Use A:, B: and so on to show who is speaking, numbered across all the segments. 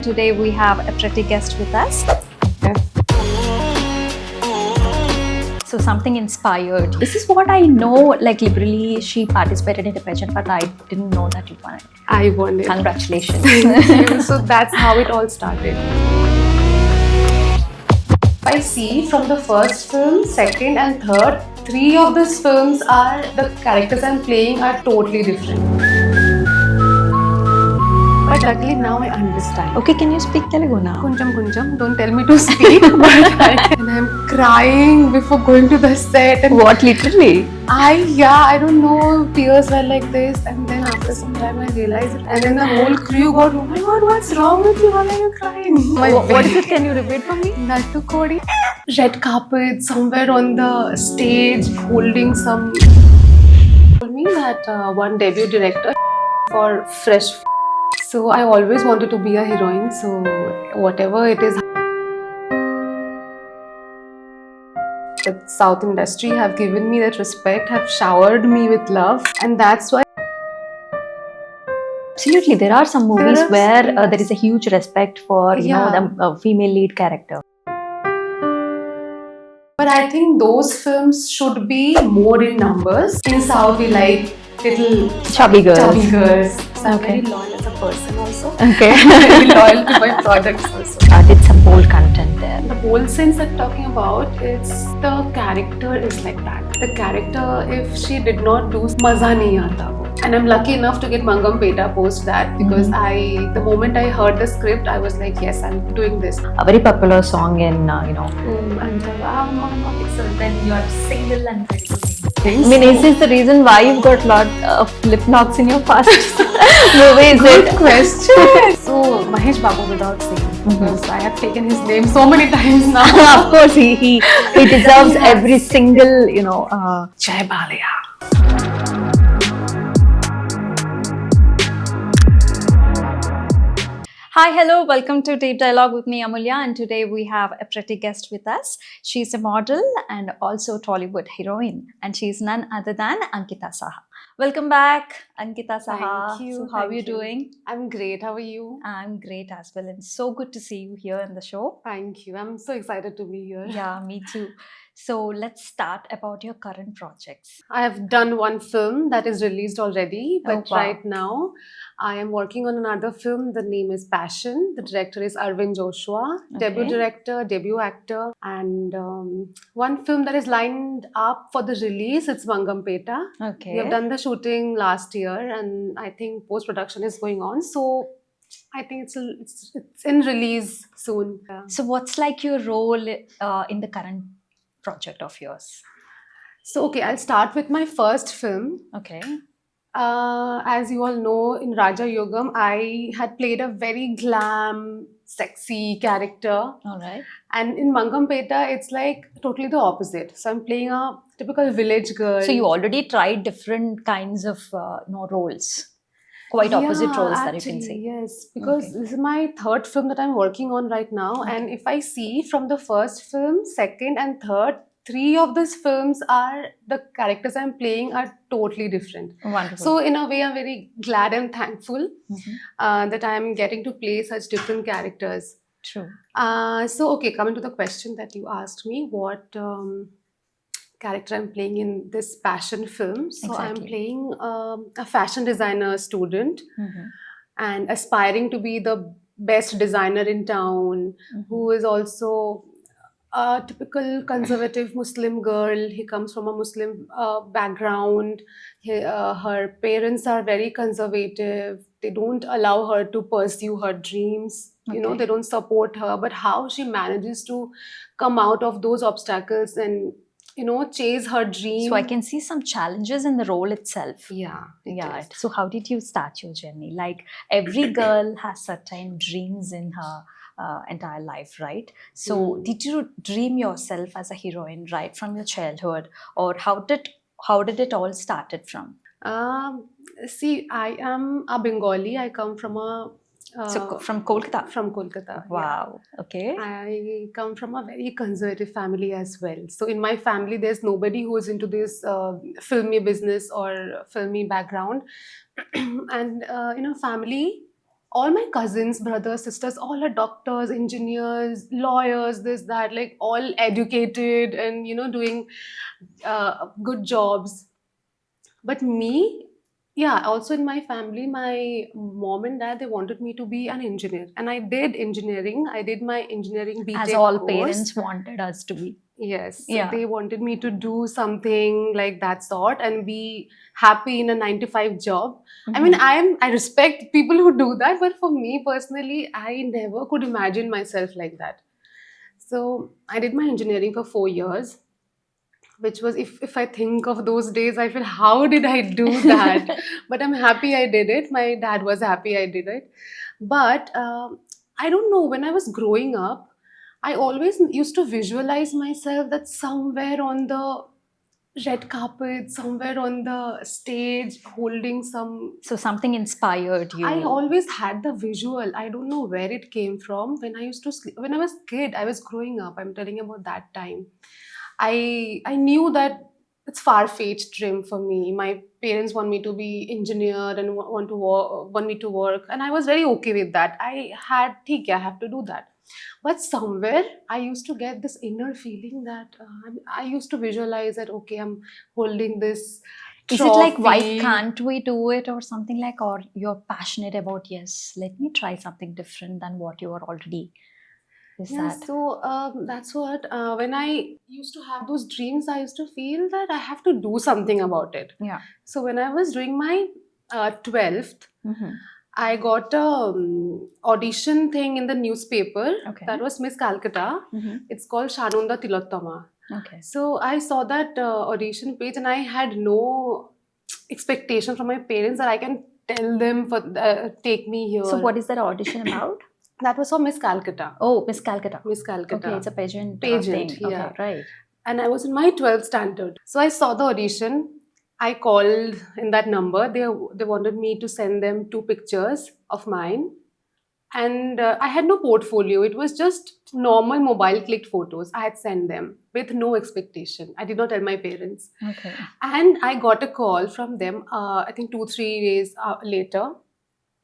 A: Today we have a pretty guest with us. So something inspired. This is what I know, like liberally she participated in the pageant, but I didn't know that you won it.
B: I won it.
A: Congratulations.
B: Thank you. So that's how it all started. I see from the first film, second and third, three of these films are the characters I'm playing are totally different. But luckily now I understand.
A: Okay, can you speak Telugu now?
B: Kunjam, don't tell me to speak, but and I'm crying before going to the set. And
A: What, literally?
B: I don't know, tears were like this, and then after some time I realized it, and then the whole crew got, oh my god, what's wrong with you? Why are you crying?
A: What is it? Can you repeat for me?
B: Nattu Kodi. Red carpet, somewhere on the stage, holding some. Told me that one debut director for fresh. So I always wanted to be a heroine. So whatever it is, the South industry have given me that respect, have showered me with love, and that's why.
A: Absolutely, there are some movies where
B: yes.
A: there is a huge respect for the female lead character.
B: But I think those films should be more in numbers. In South, we like little
A: Chubby girls.
B: So I'm
A: Okay.
B: very loyal as a person also.
A: Okay.
B: Very loyal to my products also.
A: Did some bold content there.
B: The bold sense I'm talking about, it's the character is like that. The character, if she did not do, maza nahi aata wo. And I'm lucky enough to get Mangam Peta post that because the moment I heard the script, I was like, yes, I'm doing this.
A: A very popular song in,
C: Then you are single and ready to mingle.
A: I mean, is this the reason why you've got a lot of lip locks in your past movies?
B: Good question. So, Mahesh Babu without saying, because I have taken his name so many times now.
A: Of course, he deserves
B: Yes.
A: every single,
B: Jai Balaya.
A: Hi, hello, welcome to Deep Dialog with me, Amulya, and today we have a pretty guest with us. She's a model and also Tollywood heroine, and she's none other than Ankita Saha. Welcome back, Ankita Saha.
B: Thank you.
A: So how are you
B: thank you.
A: doing?
B: I'm great. How are you?
A: I'm great as well, and so good to see you here in the show.
B: Thank you. I'm so excited to be here.
A: Yeah, me too. So let's start about your current projects.
B: I have done one film that is released already, but
A: wow.
B: right now I am working on another film. The name is Passion. The director is Arvind Joshua, debut
A: Okay.
B: director, debut actor, and one film that is lined up for the release. It's Mangam Peta.
A: Okay.
B: We have done the shooting last year, and I think post production is going on. So I think it's in release soon. Yeah.
A: So what's like your role in the current project of yours?
B: So okay, I'll start with my first film.
A: Okay.
B: As you all know, in Raja Yogam, I had played a very glam, sexy character.
A: All right.
B: And in Mangam Peta, it's like totally the opposite. So I'm playing a typical village girl.
A: So you already tried different kinds of roles, quite opposite roles that you can say.
B: Yes, because
A: Okay.
B: this is my third film that I'm working on right now.
A: Okay.
B: And if I see from the first film, second and third, three of these films are the characters I'm playing are totally different.
A: Wonderful.
B: So in a way, I'm very glad and thankful
A: Mhm.
B: that I'm getting to play such different characters.
A: True.
B: So okay, coming to the question that you asked me, what character I'm playing in this passion film. So I'm
A: Exactly.
B: playing a fashion designer student
A: Mhm.
B: and aspiring to be the best designer in town,
A: Mhm.
B: who is also a typical conservative Muslim girl. He comes from a Muslim background. Her parents are very conservative. They don't allow her to pursue her dreams.
A: Okay.
B: They don't support her. But how she manages to come out of those obstacles and chase her dream.
A: So I can see some challenges in the role itself.
B: Yeah. it
A: Yeah.
B: is.
A: So how did you start your journey? Like every girl has certain dreams in her entire life, right? So did you dream yourself as a heroine right from your childhood, or how did it all started from?
B: See, I am a Bengali. I come from a
A: From Kolkata.
B: From Kolkata. yeah.
A: Wow. Okay.
B: I come from a very conservative family as well. So in my family, there's nobody who is into this filmy business or filmy background. And in a family, all my cousins, brothers, sisters, all are doctors, engineers, lawyers, this, that, like all educated and doing good jobs. But me, yeah, also in my family, my mom and dad, they wanted me to be an engineer. And I did engineering. I did my engineering
A: As
B: BTech
A: all
B: course.
A: parents wanted us to be.
B: Yes,
A: Yeah.
B: they wanted me to do something like that sort and be happy in a 9 to 5 job. I mean,
A: Mhm.
B: I respect people who do that, but for me personally, I never could imagine myself like that. So I did my engineering for 4 years, which was, if I think of those days, I feel how did I do that? But I'm happy I did it. My dad was happy I did it. But I don't know, when I was growing up, I always used to visualize myself that somewhere on the red carpet, somewhere on the stage, holding some.
A: So something inspired you.
B: I always had the visual. I don't know where it came from. When I used to sleep, when I was kid, I was growing up. I'm telling you about that time. I knew that it's far-fetched dream for me. My parents want me to be engineer and want me to work, and I was very okay with that. I had, okay, I have to do that. But somewhere I used to get this inner feeling that I used to visualize that, okay, I'm holding this
A: Is it like, why
B: trophy.
A: can't we do it, or something like, or you're passionate about, yes, let me try something different than what you are already? Is
B: Yeah,
A: that?
B: so that's what, when I used to have those dreams, I used to feel that I have to do something about it.
A: Yeah.
B: So when I was doing my 12th,
A: Mm-hmm.
B: I got a audition thing in the newspaper.
A: Okay.
B: That was Miss Calcutta.
A: Mm-hmm.
B: It's called Shanunda Tilottama.
A: Okay.
B: So I saw that audition page, and I had no expectation from my parents that I can tell them for take me here.
A: So what is that audition about?
B: That was for Miss Calcutta.
A: Oh, Miss Calcutta.
B: Miss Calcutta.
A: Okay, it's a pageant,
B: Pageant,
A: thing.
B: yeah.
A: Okay, right.
B: And I was in my 12th standard. So I saw the audition. I called in that number. They wanted me to send them 2 pictures of mine. And I had no portfolio. It was just normal mobile clicked photos. I had sent them with no expectation. I did not tell my parents.
A: Okay.
B: And I got a call from them, I think 2, 3 days later,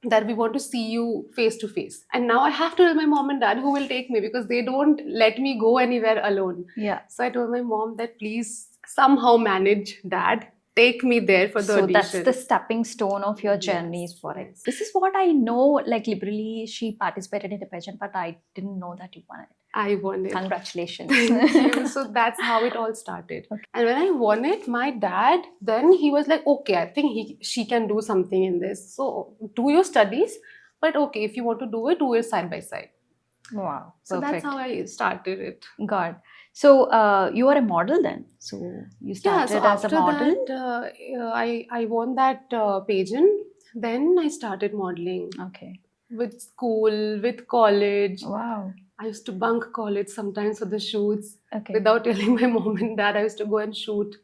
B: that we want to see you face to face. And now I have to tell my mom and dad who will take me, because they don't let me go anywhere alone.
A: Yeah.
B: So I told my mom that please somehow manage dad, take me there for the
A: So
B: audition.
A: that's the stepping stone of your journeys
B: Yes,
A: for it.
B: yes.
A: This is what I know, like liberally she participated in the pageant, but I didn't know that you won it.
B: I won it.
A: Congratulations.
B: Thank you. So that's how it all started.
A: Okay.
B: And when I won it, my dad, then he was like, okay, I think she can do something in this. So do your studies, but okay, if you want to do it side by side.
A: Wow.
B: So
A: Perfect.
B: that's how I started it.
A: God. So you are a model then. So you
B: Yeah,
A: started
B: so
A: as a
B: after
A: model.
B: that, I won that pageant. Then I started modeling
A: Okay.
B: with school, with college.
A: Wow.
B: I used to bunk college sometimes for the shoots.
A: Okay.
B: Without telling my mom and dad, I used to go and shoot.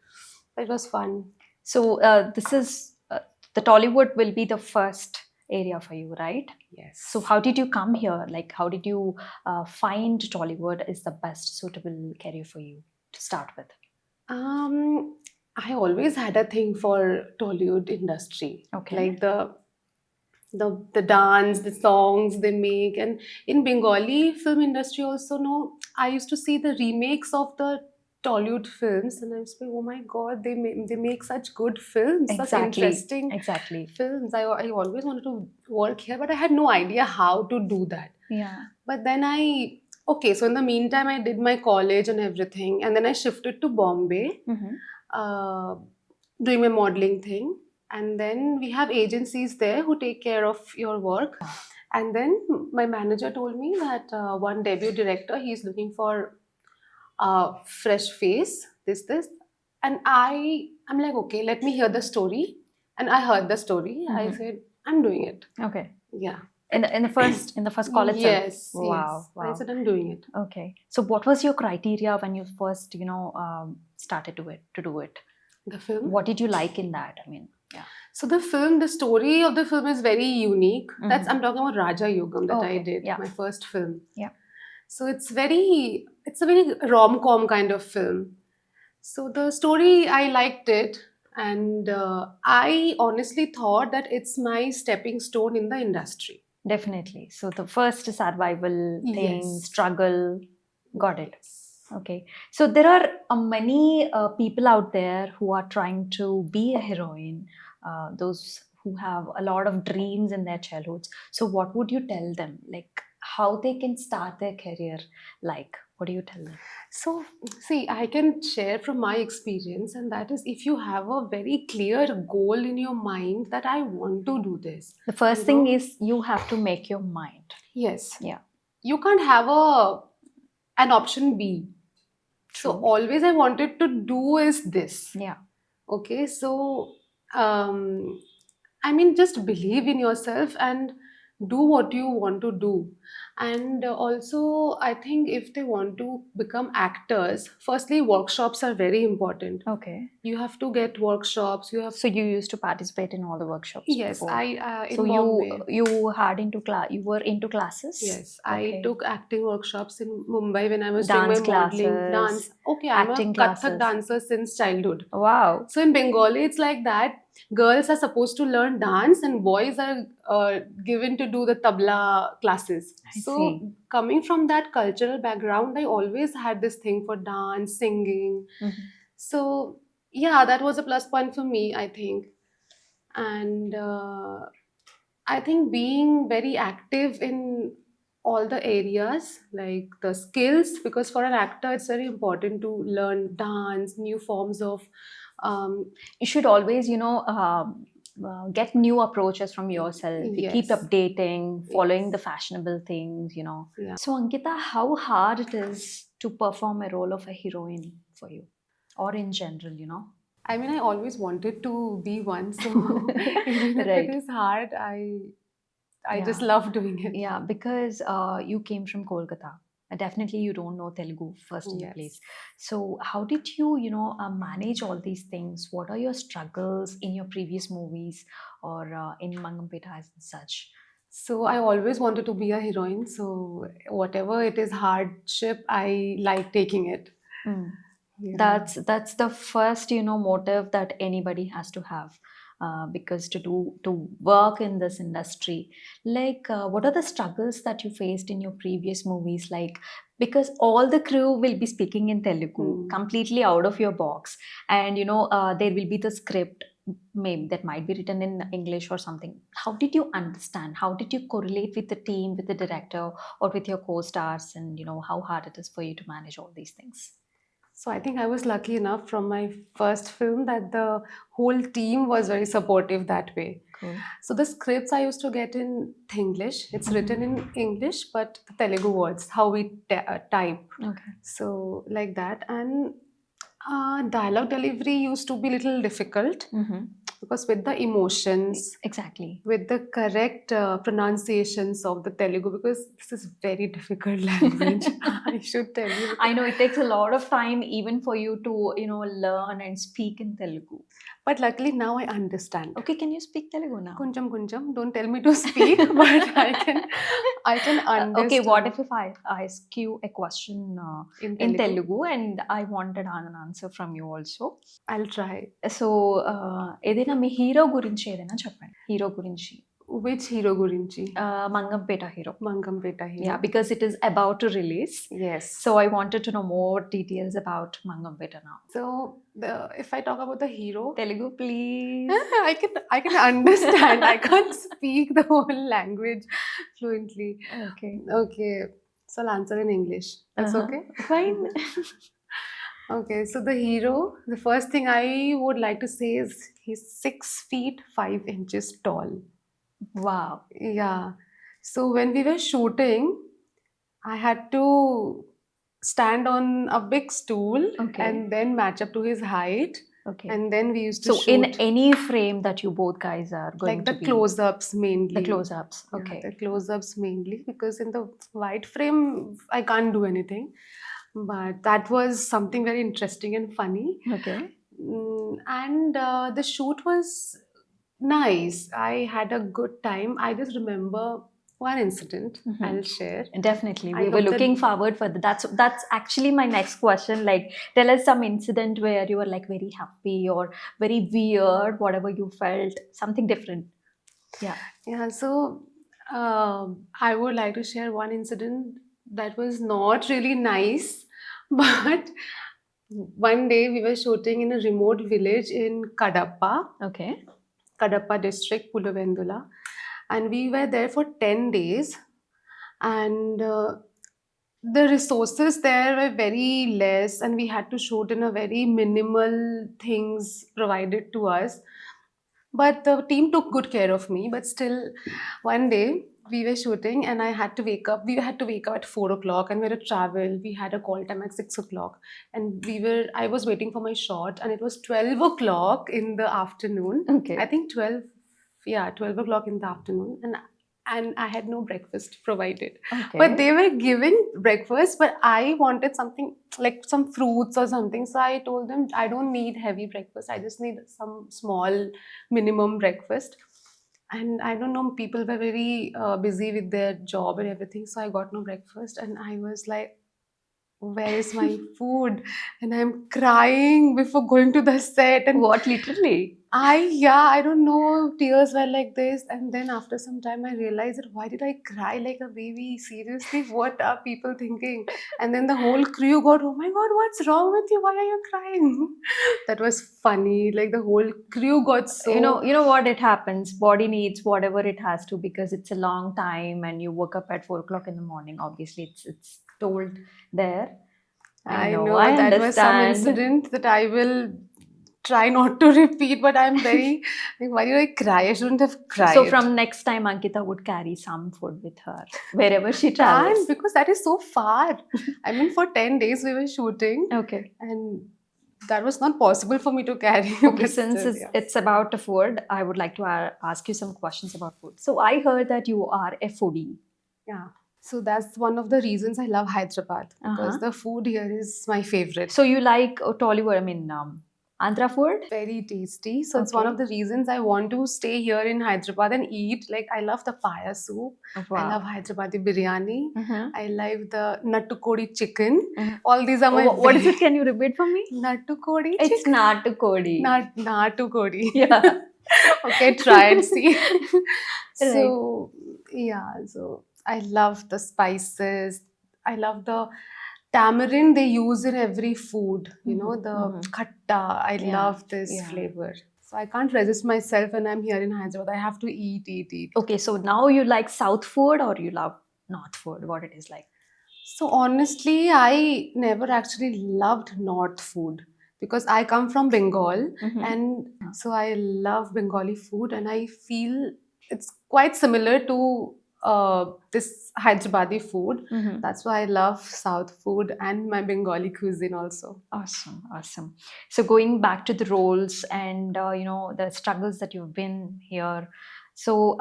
B: It was fun.
A: So this is the Tollywood will be the first area for you, right?
B: Yes.
A: So how did you come here? Like, how did you find Tollywood is the best suitable career for you to start with?
B: I always had a thing for Tollywood industry.
A: Okay.
B: Like the dance, the songs they make, and in Bengali film industry also. No, I used to see the remakes of the Tollywood films, and I was like, oh my god, they make such good films, such
A: Exactly.
B: interesting
A: Exactly.
B: films. I always wanted to work here, but I had no idea how to do that.
A: Yeah.
B: But then okay, so in the meantime, I did my college and everything, and then I shifted to Bombay, uh, doing my modeling thing. And then we have agencies there who take care of your work. And then my manager told me that one debut director, he's looking for a fresh face, this. And I'm like, okay, let me hear the story. And I heard the story. I
A: Mhm.
B: said, I'm doing it.
A: Okay.
B: Yeah.
A: In the first call itself.
B: Yes.
A: Wow.
B: Yes.
A: Wow.
B: I said, I'm doing it.
A: Okay. So what was your criteria when you first, started to do it?
B: The film.
A: What did you like in that? I mean, yeah.
B: So the story of the film is very unique. That's,
A: Mhm.
B: I'm talking about Raja Yugam that I
A: Okay,
B: did,
A: yeah.
B: my first film.
A: Yeah.
B: So it's a very rom-com kind of film. So the story, I liked it, and I honestly thought that it's my stepping stone in the industry.
A: Definitely. So the first survival thing,
B: Yes.
A: struggle, got it. Okay. So there are many people out there who are trying to be a heroine, those who have a lot of dreams in their childhoods. So what would you tell them? Like how they can start their career? Like, what do you tell them?
B: So, see, I can share from my experience, and that is if you have a very clear goal in your mind that I want to do this.
A: The first
B: You
A: thing
B: know?
A: is you have to make your mind.
B: Yes.
A: Yeah.
B: You can't have an option B. So,
A: True.
B: always I wanted to do is this.
A: Yeah.
B: Okay. So, I mean, just believe in yourself and do what you want to do. And also, I think if they want to become actors, firstly, workshops are very important.
A: Okay.
B: You have to get workshops. You have
A: So you used to participate in all the workshops
B: yes,
A: before.
B: I
A: So
B: in Bombay.
A: you had into class. You were into classes.
B: Yes, I
A: Okay.
B: took acting workshops in Mumbai when I was
A: Dance
B: doing my modeling,
A: classes,
B: dance. Okay, I'm a
A: acting
B: Kathak
A: classes.
B: dancer since childhood.
A: Wow.
B: So in Bengali, it's like that. Girls are supposed to learn dance, and boys are given to do the tabla classes.
A: I
B: So
A: see.
B: coming from that cultural background, I always had this thing for dance, singing.
A: Mhm.
B: So yeah, that was a plus point for me, I think. And I think being very active in all the areas, like the skills, because for an actor, it's very important to learn dance, new forms of.
A: You should always, get new approaches from yourself. You keep
B: Yes.
A: updating, following
B: Yes.
A: the fashionable things.
B: Yeah.
A: So Ankita, how hard it is to perform a role of a heroine for you, or in general?
B: I mean, I always wanted to be one, so even if
A: Right.
B: it is hard, I just
A: Yeah.
B: love doing it.
A: Yeah, because you came from Kolkata. Definitely, you don't know Telugu first in
B: Yes.
A: place. So, how did you, manage all these things? What are your struggles in your previous movies or in Mangampeta as such?
B: So I always wanted to be a heroine. So whatever it is hardship, I like taking it.
A: Mm.
B: Yeah.
A: That's the first motive that anybody has to have. Because to work in this industry, like what are the struggles that you faced in your previous movies? Like because all the crew will be speaking in Telugu, completely out of your box, and there will be the script maybe that might be written in English or something. How did you understand? How did you correlate with the team, with the director, or with your co-stars, and how hard it is for you to manage all these things?
B: So I think I was lucky enough from my first film that the whole team was very supportive that way.
A: Cool.
B: So the scripts I used to get in English. It's written in English, but the Telugu words, how we type.
A: Okay.
B: So like that, and dialogue delivery used to be a little difficult because with the emotions,
A: Exactly.
B: with the correct pronunciations of the Telugu, because this is very difficult language. I should tell you.
A: I know it takes a lot of time even for you to, learn and speak in Telugu.
B: But luckily now I understand.
A: Okay, can you speak Telugu now?
B: Kunjam kunjam. Don't tell me to speak, but I can understand.
A: Okay, what if I ask you a question
B: in
A: in
B: Telugu?
A: Telugu and I wanted an answer from you also?
B: I'll try.
A: So ఏదైనా మీ hero గురించి ఏదైనా చెప్పండి. Hero గురించి.
B: Which hero gurinchi?
A: Mangampeta hero.
B: Mangampeta hero.
A: Yeah, because it is about to release.
B: Yes.
A: So I wanted to know more details about Mangampeta now.
B: So if I talk about the hero,
A: Telugu, please.
B: I can understand. I can't speak the whole language fluently.
A: Okay.
B: Okay. So I'll answer in English. That's okay?
A: Fine.
B: Okay. So the hero, the first thing I would like to say is he's 6 feet 5 inches tall.
A: Wow.
B: Yeah. So when we were shooting, I had to stand on a big stool and then match up to his height.
A: Okay.
B: And then we used to
A: So
B: shoot.
A: in any frame that you both guys are going
B: like
A: to
B: the
A: be.
B: close-ups mainly.
A: The close-ups.
B: Yeah,
A: Okay.
B: the close-ups mainly, because in the wide frame I can't do anything. But that was something very interesting and funny.
A: Okay.
B: And the shoot was nice. I had a good time. I just remember one incident I'll share.
A: Definitely.
B: I
A: We
B: hope
A: were
B: that-
A: looking forward for that. That's actually my next question. Like, tell us some incident where you were like very happy or very weird, whatever you felt, something different. Yeah.
B: Yeah, so I would like to share one incident that was not really nice, but one day we were shooting in a remote village in
A: Okay.
B: Kadapa district, Pulavendula, and we were there for 10 days. And the resources there were very less, and we had to shoot in a very minimal things provided to us, but the team took good care of me. But still, one day we were shooting and I had to wake up. We had to wake up at 4 o'clock and we had to travel. We had a call time at 6 o'clock, and I was waiting for my shot, and it was 12 o'clock in the afternoon.
A: Okay.
B: I think 12, yeah, 12 o'clock in the afternoon, and I had no breakfast provided.
A: Okay.
B: But they were giving breakfast, but I wanted something like some fruits or something. So I told them I don't need heavy breakfast. I just need some small minimum breakfast. And I don't know, people were very busy with their job and everything. So I got no breakfast, and I was like, where is my food? And I'm crying before going to the set. And
A: What, literally?
B: I don't know, tears were like this. And then after some time, I realized that why did I cry like a baby? Seriously, what are people thinking? And then the whole crew got, oh my God, what's wrong with you? Why are you crying? That was funny. Like the whole crew got so.
A: You know what, it happens. Body needs whatever it has to, because it's a long time and you woke up at 4 o'clock in the morning. Obviously, it's told there.
B: I know
A: I
B: that was some
A: understand.
B: incident that I will try not to repeat, but I'm very like, why did I cry? I shouldn't have cried.
A: So from next time, Ankita would carry some food with her wherever she
B: and
A: travels.
B: because that is so far. I mean, for 10 days we were shooting,
A: Okay.
B: and that was not possible for me to carry.
A: Okay,
B: but
A: since
B: still,
A: it's about the food, I would like to ask you some questions about food. So I heard that you are a foodie.
B: yeah. So that's one of the reasons I love Hyderabad, because the food here is my favorite.
A: So you like Tollywood, I mean, Andhra food?
B: Very tasty. So it's one of the reasons I want to stay here in Hyderabad and eat. Like, I love the paya soup. I love Hyderabadi biryani. I love the nattukodi chicken. All these are my.
A: What is it? Can you repeat for me?
B: Nattukodi
A: It's
B: chicken.
A: Nattukodi.
B: Nattukodi.
A: Yeah.
B: Okay, try and see. So yeah, so I love the spices. I love the tamarind they use in every food. You know, the khatta. I love this flavor. So I can't resist myself when I'm here in Hyderabad. I have to eat.
A: Okay, so now you like South food or you love North food? What it is like?
B: So honestly, I never actually loved North food, because I come from Bengal, and so I love Bengali food, and I feel it's quite similar to this Hyderabadi food. That's why I love South food and my Bengali cuisine also.
A: Awesome. So going back to the roles and the struggles that you've been here. So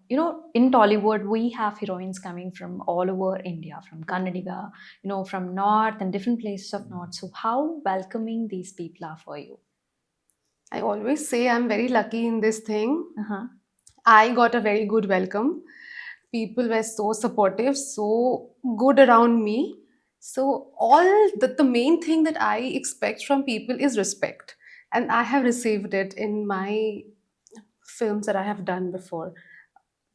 A: in Tollywood we have heroines coming from all over India, from Kannadiga, from North and different places of North. So how welcoming these people are for you?
B: I always say I'm very lucky in this thing. I got a very good welcome. People were so supportive, so good around me. So the main thing that I expect from people is respect. And I have received it in my films that I have done before.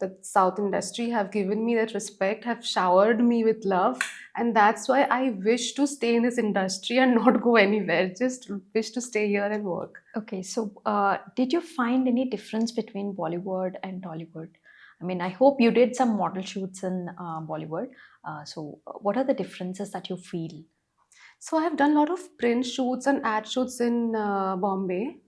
B: The South industry have given me that respect, have showered me with love. And that's why I wish to stay in this industry and not go anywhere. Just wish to stay here and work.
A: Okay, so did you find any difference between Bollywood and Tollywood? I mean, I hope you did some model shoots in Bollywood. So what are the differences that you feel?
B: So I have done a lot of print shoots and ad shoots in Bombay.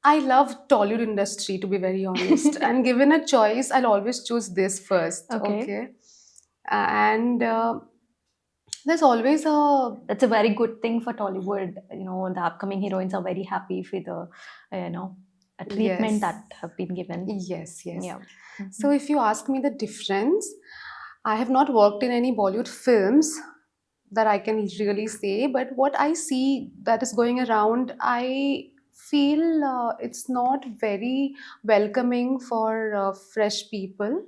B: I love Tollywood industry, to be very honest. And given a choice, I'll always choose this first. Okay. And there's always
A: That's a very good thing for Tollywood. The upcoming heroines are very happy with the, a treatment that have been given.
B: Yes. Yeah. So if you ask me the difference, I have not worked in any Bollywood films that I can really say, but what I see that is going around, I feel it's not very welcoming for fresh people.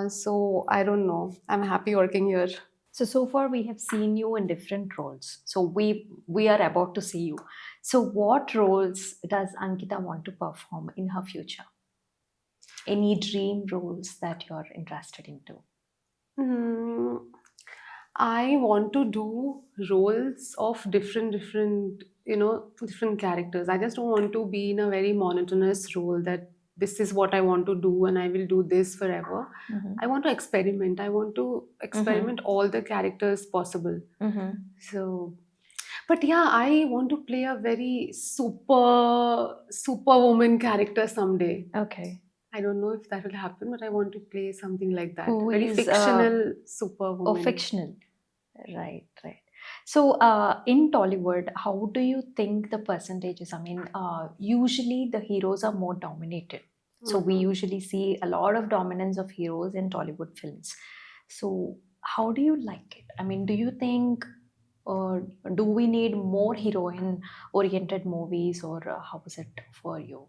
B: So I don't know. I'm happy working here.
A: So far we have seen you in different roles. So we are about to see you. So what roles does Ankita want to perform in her future? Any dream roles that you're interested into?
B: Mm, I want to do roles of different characters. I just don't want to be in a very monotonous role that this is what I want to do and I will do this forever.
A: Mhm.
B: I want to experiment. I want to experiment all the characters possible.
A: Mhm.
B: So, but yeah, I want to play a very superwoman character someday.
A: Okay.
B: I don't know if that will happen, but I want to play something like that.
A: Who
B: Very
A: is,
B: fictional
A: Oh,
B: superwoman.
A: fictional. Right, right. So, in Tollywood, how do you think the percentages? I mean, usually the heroes are more dominated. So, we
B: Mhm.
A: usually see a lot of dominance of heroes in Tollywood films. So, how do you like it? I mean, do you think, or do we need more heroine oriented movies, or how is it for you?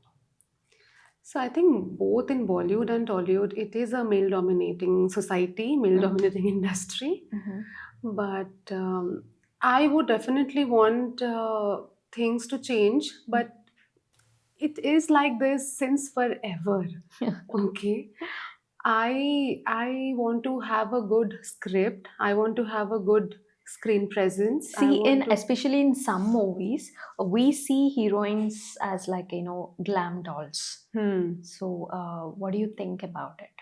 B: So I think both in Bollywood and Tollywood, it is a male-dominating society, male-dominating industry.
A: Mhm.
B: But I would definitely want things to change. But it is like this since forever. Okay. I want to have a good script. I want to have a good screen presence. I
A: See,
B: want to.
A: especially in some movies, we see heroines as like glam dolls. So, what do you think about it?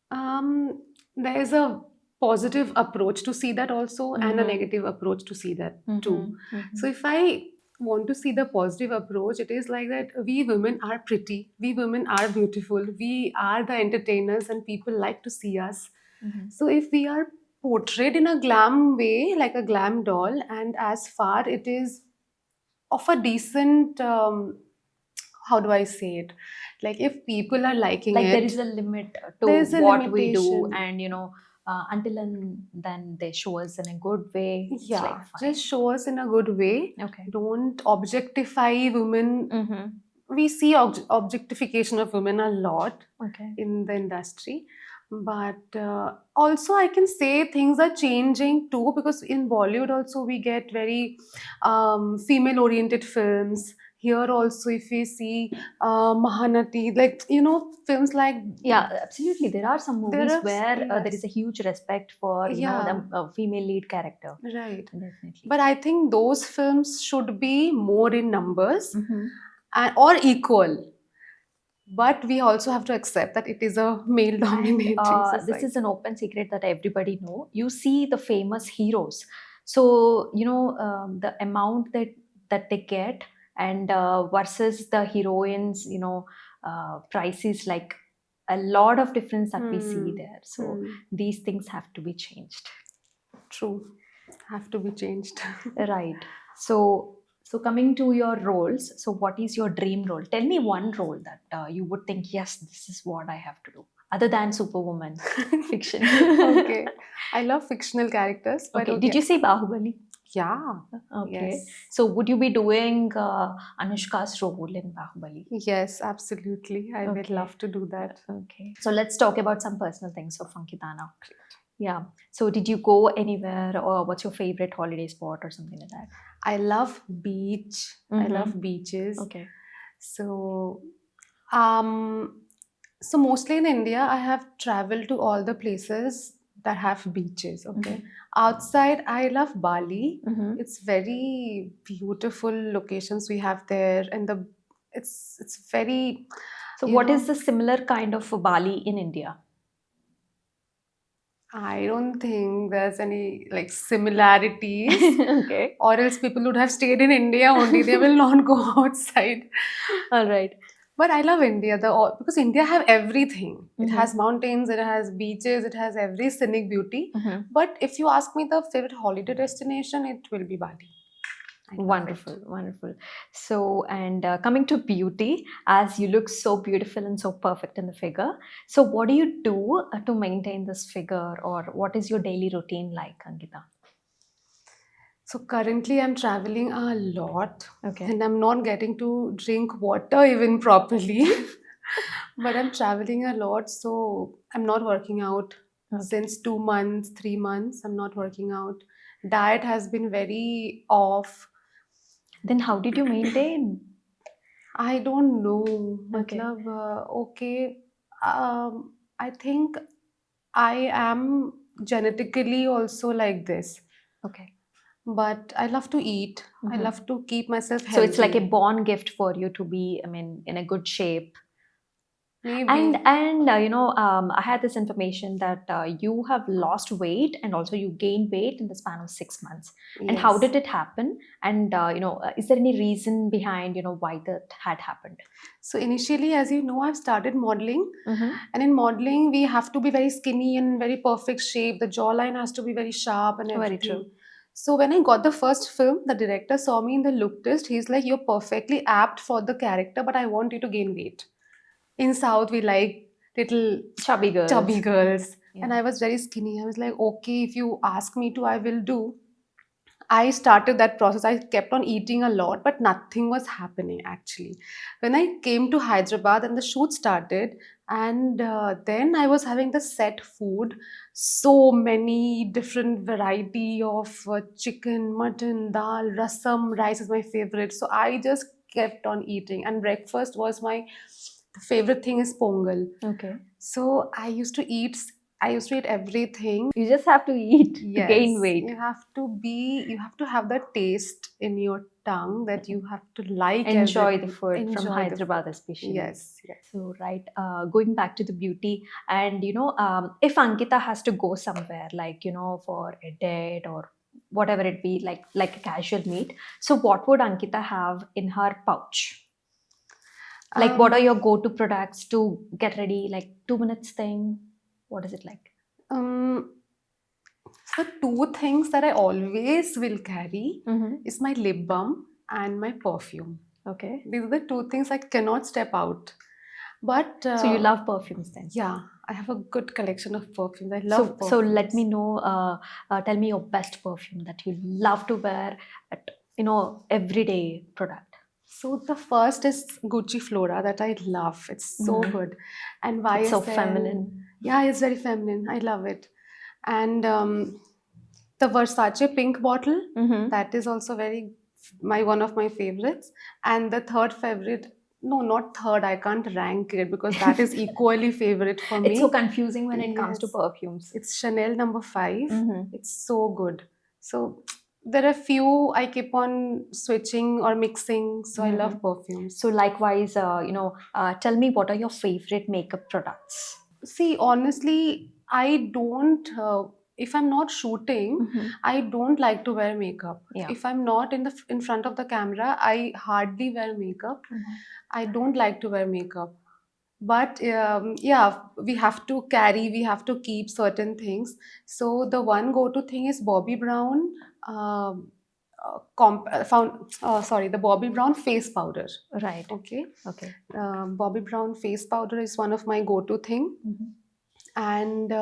B: Um, there's a positive approach to see that also, and a
A: Mhm.
B: negative approach to see that too.
A: Mhm.
B: So if I want to see the positive approach, it is like that we women are pretty, we women are beautiful, we are the entertainers, and people like to see us.
A: Mhm.
B: So if we are portrayed in a glam way, like a glam doll, and as far it is of a decent, how do I say it? Like if people are liking
A: Like there
B: it,
A: is a limit to
B: there's a
A: what we do,
B: limitation.
A: and until and then they show us in a good way, it's like
B: Yeah,
A: fine.
B: just show us in a good way.
A: Okay.
B: Don't objectify women.
A: Mm-hmm.
B: We see objectification of women a lot
A: Okay.
B: in the industry. But also, I can say things are changing too, because in Bollywood also we get very female-oriented films. Here also, if we see Mahanati, like films like
A: Yeah, absolutely. There are some
B: there
A: movies
B: are
A: where there is
B: yes,
A: a huge respect for
B: yeah,
A: the female lead character.
B: right.
A: Definitely.
B: But I think those films should be more in numbers
A: Mm-hmm.
B: or equal. But we also have to accept that it is a male
A: And
B: dominating
A: this is
B: society.
A: an open secret that everybody know. You see the famous heroes, so the amount that they get, and versus the heroines, prices, like a lot of difference that we see
B: Hmm.
A: there. So
B: Hmm.
A: these things have to be changed.
B: True. Have to be changed.
A: Right. So coming to your roles, so what is your dream role? Tell me one role that you would think, yes, this is what I have to do, other than Superwoman fiction.
B: Okay. I love fictional characters, but
A: Okay. Did
B: okay.
A: you say Bahubali?
B: Yeah.
A: Okay.
B: Yes.
A: So would you be doing Anushka's role in Bahubali?
B: Yes, absolutely. I would
A: Okay.
B: love to do that.
A: Okay. So let's talk about some personal things of Ankita now. Yeah. So did you go anywhere, or what's your favorite holiday spot or something like that?
B: I love beach. I
A: Mhm.
B: love beaches.
A: Okay.
B: So, um, so mostly in India, I have traveled to all the places that have beaches. Okay, outside, I love Bali.
A: Mhm.
B: It's very beautiful locations we have there, and it's very,
A: So
B: you
A: what
B: know,
A: is the similar kind of Bali in India?
B: I don't think there's any like similarities.
A: Okay.
B: Or else people would have stayed in India only. They will not go outside.
A: All right.
B: But I love India because India have everything. It
A: Mhm.
B: has mountains, it has beaches, it has every scenic beauty.
A: Mhm.
B: But if you ask me the favorite holiday destination, it will be Bali. I love
A: Wonderful,
B: it.
A: wonderful. So, and coming to beauty, as you look so beautiful and so perfect in the figure, so what do you do to maintain this figure, or what is your daily routine like, Ankita?
B: So currently I'm traveling a lot
A: Okay.
B: and I'm not getting to drink water even properly. But I'm traveling a lot, so I'm not working out
A: Okay.
B: since 2 months, 3 months. I'm not working out. Diet has been very off.
A: Then how did you maintain?
B: I don't know.
A: Okay.
B: Matlab, okay. I think I am genetically also like this,
A: Okay.
B: but I love to eat. I
A: Mhm.
B: love to keep myself
A: So it's like a
B: healthy.
A: born gift for you to be, I mean, in a good shape. And
B: Maybe.
A: I had this information that you have lost weight and also you gained weight in the span of 6 months. And how
B: Yes.
A: did it happen? And is there any reason behind why that had happened?
B: So initially, as you know, I've started modeling,
A: Mm-hmm.
B: and in modeling, we have to be very skinny and very perfect shape. The jawline has to be very sharp and
A: Very
B: everything.
A: true.
B: So when I got the first film, the director saw me in the look test. He's like, "You're perfectly apt for the character, but I want you to gain weight." In South, we like little
A: Chubby
B: chubby
A: girls.
B: girls, and
A: Yeah.
B: I was very skinny. I was like, "Okay, if you ask me to, I will do." I started that process. I kept on eating a lot, but nothing was happening actually. When I came to Hyderabad and the shoot started, and then I was having the set food, so many different variety of chicken, mutton, dal, rasam, rice is my favorite. So I just kept on eating, and breakfast was my favorite thing is pongal.
A: Okay.
B: So I used to eat everything.
A: You just have to eat to gain
B: Yes,
A: weight.
B: you have to have the taste in your tongue that you have to like
A: Enjoy the
B: everything.
A: food from
B: Enjoy the food.
A: Hyderabad, especially.
B: Yes, yes.
A: So, right, going back to the beauty, and if Ankita has to go somewhere, like for a date or whatever it be, like a casual meet, so what would Ankita have in her pouch? Like, what are
B: Um,
A: your go-to products to get ready? Like 2 minutes thing. What is it like?
B: um, so two things that I always will carry
A: Mm-hmm.
B: is my lip balm and my perfume.
A: Okay.
B: These are the two things I cannot step out. But
A: So you love perfumes then.
B: yeah, I have a good collection of perfumes. I love
A: So let me
B: perfumes.
A: know. Tell me your best perfume that you love to wear at everyday product.
B: So the first is Gucci Flora that I love. It's so
A: Mhm.
B: good. And
A: It's so
B: YSL,
A: feminine.
B: yeah, it's very feminine. I love it. And the Versace pink bottle,
A: Mm-hmm.
B: that is also very my one of my favorites. And the third favorite, no, not third. I can't rank it because that is equally favorite for
A: It's so
B: me.
A: confusing when it comes to
B: Yes,
A: perfumes.
B: it's Chanel number 5.
A: Mm-hmm.
B: It's so good. So there are few I keep on switching or mixing. So I
A: Mm-hmm.
B: love perfumes.
A: So likewise, tell me what are your favorite makeup products?
B: See, honestly, I don't. If I'm not shooting,
A: Mm-hmm.
B: I don't like to wear makeup.
A: Yeah.
B: If I'm not in front of the camera, I hardly wear makeup.
A: Mm-hmm.
B: I don't like to wear makeup. But yeah, we have to carry, we have to keep certain things. So the one go-to thing is Bobby Brown. The Bobby Brown face powder.
A: Right.
B: Okay,
A: Okay.
B: Bobby Brown face powder is one of my go-to thing,
A: Mm-hmm.
B: and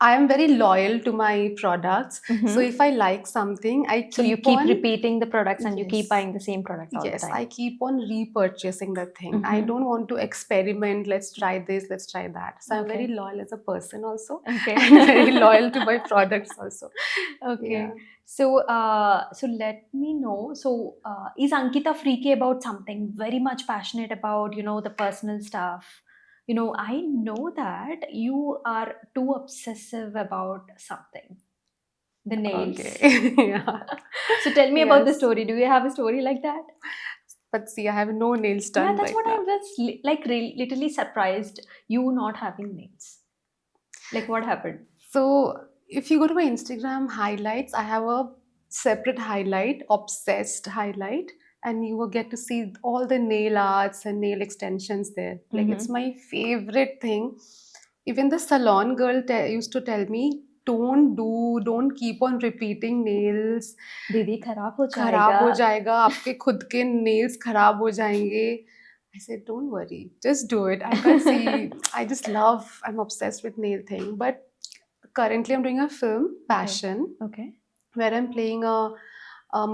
B: I am very loyal to my products. So
A: Mm-hmm.
B: if I like something, I
A: So you
B: keep
A: keep
B: on.
A: repeating the products and you keep
B: Yes.
A: buying the same product all the
B: Yes, I
A: time.
B: keep on repurchasing the thing. I
A: Mm-hmm.
B: don't want to experiment. Let's try this, let's try that. So I'm very
A: Okay.
B: loyal as a person also,
A: Okay.
B: and very loyal to my products also. Yeah.
A: Okay. So let me know. So, is Ankita freaky about something? Very much passionate about, the personal stuff. I know that you are too obsessive about something. The nails.
B: Okay. Yeah.
A: So tell me about the
B: Yes.
A: story. Do you have a story like that?
B: But see, I have no nails
A: Yeah,
B: done
A: that's
B: right
A: what I
B: now.
A: was literally surprised you not having nails. Like what happened?
B: So if you go to my Instagram highlights, I have a separate highlight, obsessed highlight, and you will get to see all the nail arts and nail extensions there. Like it's
A: Mm-hmm.
B: my favorite thing. Even the salon girl used to tell me, don't keep on repeating nails.
A: दीदी खराब हो
B: खराब
A: जाएगा.
B: हो जाएगा, आपके खुद के nails खराब हो जाएंगे. I said, don't worry, just do it. I can't see. I'm obsessed with nail thing. But currently, I'm doing a film,
A: Okay.
B: Passion,
A: Okay.
B: where I'm playing a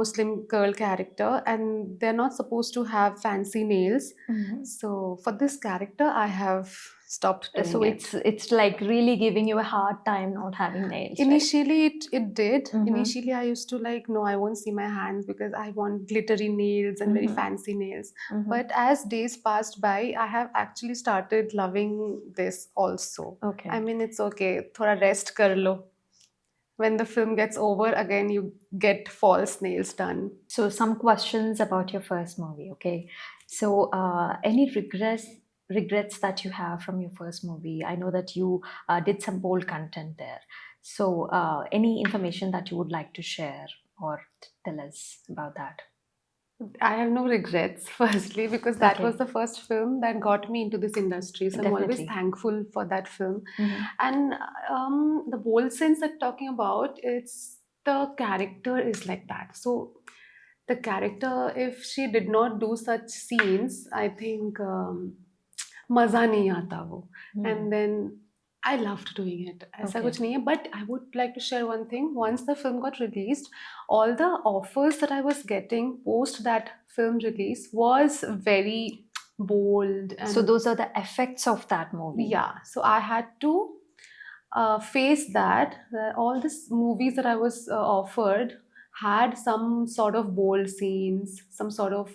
B: Muslim girl character, and they're not supposed to have fancy nails.
A: Mm-hmm.
B: So for this character, I have stopped doing
A: So
B: it.
A: it's like really giving you a hard time not having nails. Right?
B: Initially, it did.
A: Mhm.
B: Initially, I used to like, no, I won't see my hands because I want glittery nails and very
A: Mhm.
B: fancy nails.
A: Mhm.
B: But as days passed by, I have actually started loving this also.
A: Okay.
B: I mean, it's okay. Thoda rest kar lo. When the film gets over, again, you get false nails done.
A: So some questions about your first movie. Okay. So any regrets that you have from your first movie? I know that you did some bold content there. So any information that you would like to share or tell us about that?
B: I have no regrets, firstly, because that
A: Okay.
B: was the first film that got me into this industry. So I'm always
A: Definitely.
B: thankful for that film.
A: Mhm.
B: And the bold sense that talking about, it's the character is like that. So the character, if she did not do such scenes, I think मजा नहीं आता वो. And then I loved doing it. ऐसा
A: Okay.
B: कुछ नहीं है. But I would like to share one thing. Once the film got released, all the offers that I was getting post that film release was very bold. And
A: So those are the effects of that movie.
B: yeah, so I had to face that. All these movies that I was offered had some sort of bold scenes, some sort of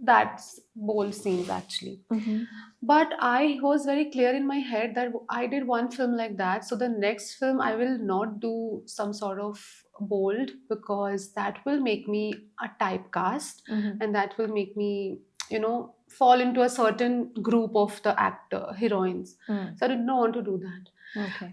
B: that's bold scenes actually.
A: Mhm.
B: But I was very clear in my head that I did one film like that. So the next film, I will not do some sort of bold because that will make me a typecast
A: Mhm.
B: and that will make me, fall into a certain group of the actor heroines.
A: Mm.
B: So I did not want to do that.
A: Okay.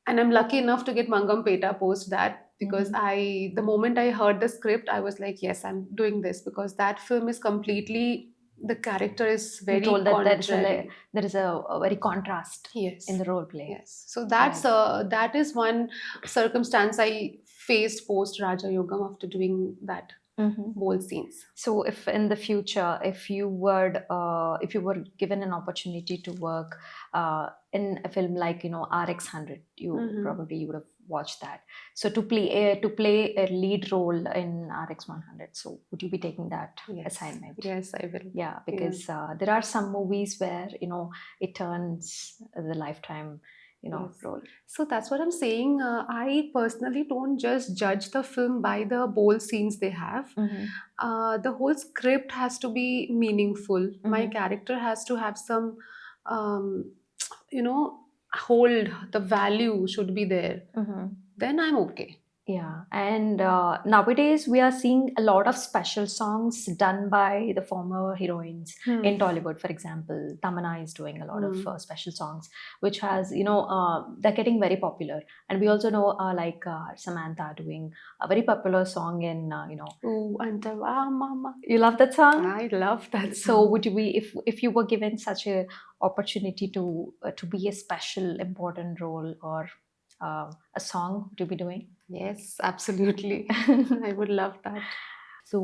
B: And I'm lucky enough to get Mangam Peta post that because the moment I heard the script, I was like, yes, I'm doing this because that film is completely, the character is
A: You
B: very
A: told that
B: contrary.
A: there is a very contrast
B: Yes.
A: in the role play.
B: Yes. So that is one circumstance I faced post Raja Yogam after doing that
A: Mhm.
B: bold scenes.
A: So, if in the future, if you were given an opportunity to work in a film like RX 100, you probably you would have watched that. So to play a lead role in RX 100, so would you be taking that assignment?
B: Yes, I will.
A: Yeah, because there are some movies where it turns the lifetime role.
B: So that's what I'm saying. I personally don't just judge the film by the bold scenes they have. The whole script has to be meaningful. My character has to have some, um, hold. The value should be there. Then I'm okay.
A: Yeah, and nowadays we are seeing a lot of special songs done by the former heroines in Tollywood. For example, Tamanna is doing a lot of special songs, which has they're getting very popular. And we also know Samantha doing a very popular song in
B: Oh, Antava Mama.
A: You love that song?
B: I love that.
A: So would you be if you were given such a opportunity to be a special important role or a song to be doing?
B: Yes, absolutely. I would love that.
A: So,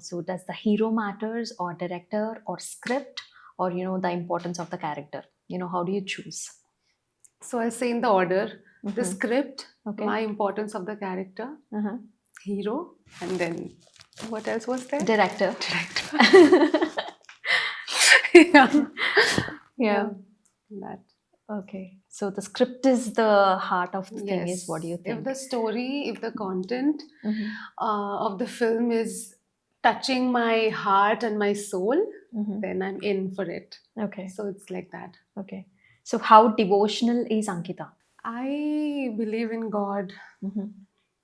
A: so does the hero matters or director or script or the importance of the character? How do you choose?
B: So I'll say in the order: the script,
A: Okay.
B: my importance of the character, hero, and then what else was there?
A: Director. Yeah.
B: That.
A: Okay. So the script is the heart of the thing. Is what do you think?
B: If the story, if the content of the film is touching my heart and my soul, then I'm in for it.
A: Okay.
B: So it's like that.
A: Okay. So how devotional is Ankita?
B: I believe in God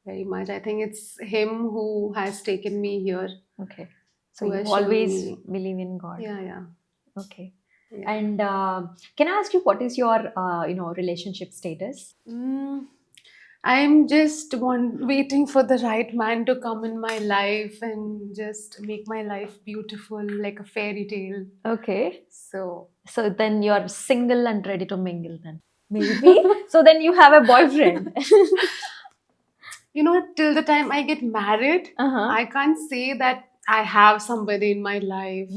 B: very much. I think it's Him who has taken me here.
A: Okay. So you always believe in God.
B: Yeah.
A: Okay. Yeah. And can I ask you what is your relationship status?
B: I'm just waiting for the right man to come in my life and just make my life beautiful like a fairy tale.
A: Okay.
B: So
A: then you're single and ready to mingle then. Maybe. So then you have a boyfriend.
B: Till the time I get married, I can't say that I have somebody in my life.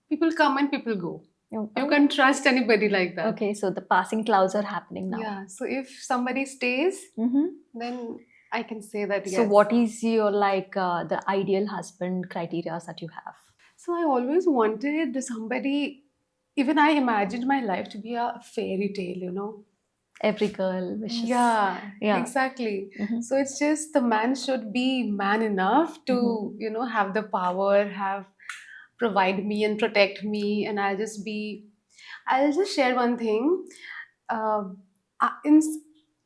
B: People come and people go. You can't trust anybody like that.
A: Okay, so the passing clouds are happening now.
B: Yeah, so if somebody stays, then I can say that yes.
A: So what is your the ideal husband criteria that you have?
B: So I always wanted somebody even I imagined my life to be a fairy tale, you know.
A: Every girl wishes.
B: Yeah,
A: Yeah.
B: exactly.
A: Mhm.
B: So it's just the man should be man enough to,
A: Mhm.
B: you know, have the power, provide me and protect me, and I'll just share one thing. Um, in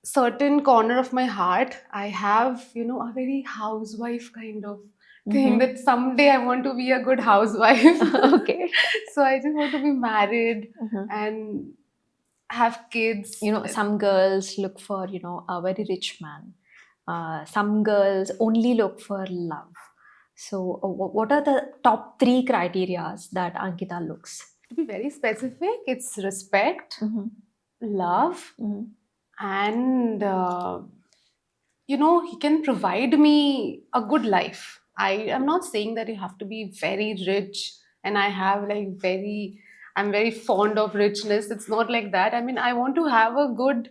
B: certain corner of my heart, I have, you know, a very housewife kind of thing
A: Mhm.
B: that someday I want to be a good housewife.
A: Okay.
B: So I just want to be married
A: Mhm.
B: and have kids.
A: You know, some girls look for, you know, a very rich man. Some girls only look for love. So, what are the top three criterias that Ankita looks?
B: To be very specific, it's respect,
A: Mhm.
B: love,
A: Mhm.
B: and you know, he can provide me a good life. I am not saying that you have to be very rich and I have like I'm very fond of richness. It's not like that. I mean, I want to have a good,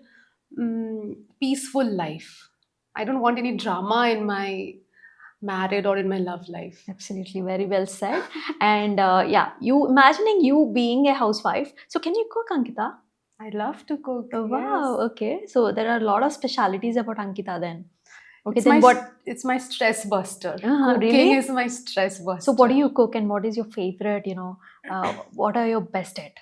B: peaceful life. I don't want any drama in my married or in my love life.
A: Absolutely, very well said. And yeah, you imagining you being a housewife. So, can you cook, Ankita?
B: I love to cook.
A: Oh,
B: Yes.
A: wow. Okay. So, there are a lot of specialities about Ankita then. Okay,
B: It's
A: then what?
B: it's my stress buster. Cooking
A: Really?
B: is my stress buster.
A: So, what do you cook and what is your favorite? You know, what are your best at?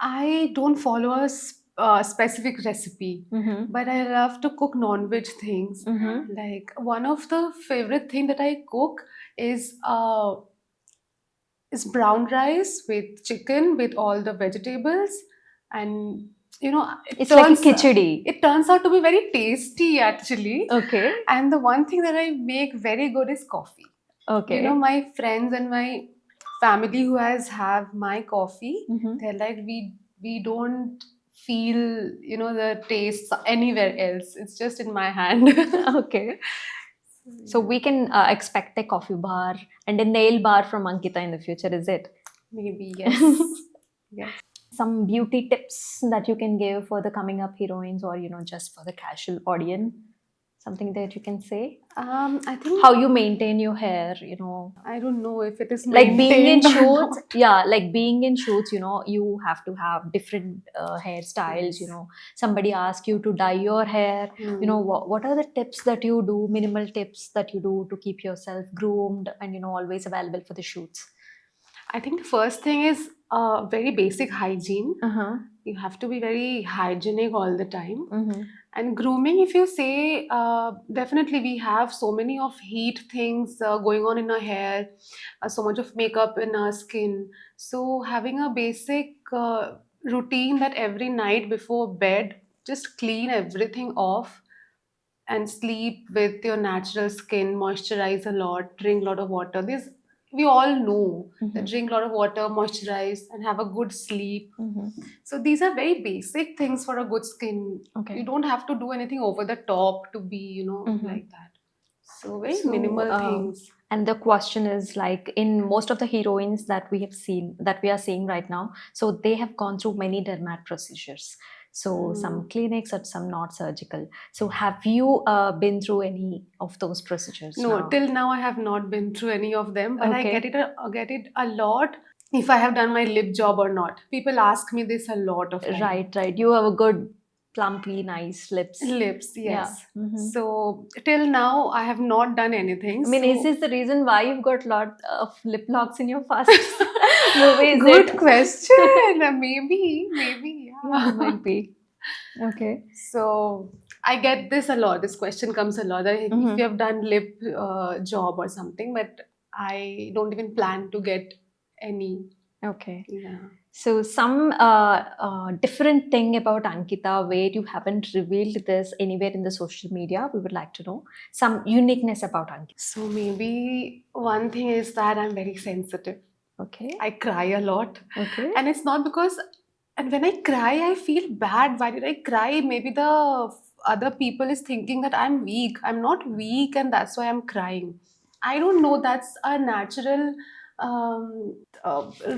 B: I don't follow a specific recipe,
A: Mm-hmm.
B: but I love to cook non-veg things.
A: Mm-hmm.
B: Like one of the favorite thing that I cook is brown rice with chicken with all the vegetables, and you know
A: It's like a khichdi.
B: it turns out to be very tasty actually.
A: Okay.
B: And the one thing that I make very good is coffee. You know,
A: Okay.
B: my friends and my family who has have my coffee,
A: Mm-hmm.
B: they're like, we don't feel, you know, the taste anywhere else. It's just in my hand.
A: Okay. So we can expect a coffee bar and a nail bar from Ankita in the future, is it?
B: Maybe yes. Yes.
A: Some beauty tips that you can give for the coming up heroines, or you know, just for the casual audience, something that you can say.
B: I think
A: How you maintain your hair, you know,
B: I don't know if it is
A: like being in
B: maintained or
A: shoots.
B: not.
A: Yeah, like being in shoots, you know, you have to have different hairstyles. You
B: Yes.
A: know, somebody asks you to dye your hair. You know, what are the tips that you do, minimal tips that you do to keep yourself groomed and, you know, always available for the shoots?
B: I think the first thing is very basic hygiene.
A: Uh-huh.
B: You have to be very hygienic all the time.
A: Mm-hmm.
B: And grooming, if you say, definitely we have so many of heat things going on in our hair, so much of makeup in our skin. So having a basic routine that every night before bed, just clean everything off and sleep with your natural skin, moisturize a lot, drink a lot of water. This we all know that drink a lot of water, moisturize, and have a good sleep.
A: Mm-hmm.
B: So these are very basic things for a good skin.
A: Okay.
B: You don't have to do anything over the top to be, you know,
A: Mhm.
B: like that. So very
A: So,
B: minimal things.
A: and the question is like in most of the heroines that we have seen, that we are seeing right now, so they have gone through many dermat procedures. So some clinics and some not surgical. So have you been through any of those procedures
B: No,
A: now?
B: till now I have not been through any of them, but
A: Okay.
B: I get it a lot if I have done my lip job or not. People ask me this a lot of time.
A: Right. You have a good, plumpy, nice lips.
B: Lips,
A: Yeah.
B: yes.
A: Mhm.
B: So till now I have not done anything.
A: I mean,
B: so
A: is this the reason why you've got a lot of lip locks in your first movie? Is
B: good
A: it?
B: question. Maybe,
A: Yeah,
B: yeah.
A: might be. Okay.
B: So I get this a lot. This question comes a lot. That if
A: Mhm.
B: you have done lip job or something, but I don't even plan to get any.
A: Okay.
B: Yeah.
A: So some different thing about Ankita where you haven't revealed this anywhere in the social media, we would like to know some uniqueness about Ankita.
B: So maybe one thing is that I'm very sensitive.
A: Okay.
B: I cry a lot.
A: Okay.
B: And it's not because, and when I cry, I feel bad. Why did I cry? Maybe the other people is thinking that I'm weak. I'm not weak, and that's why I'm crying. I don't know. That's a natural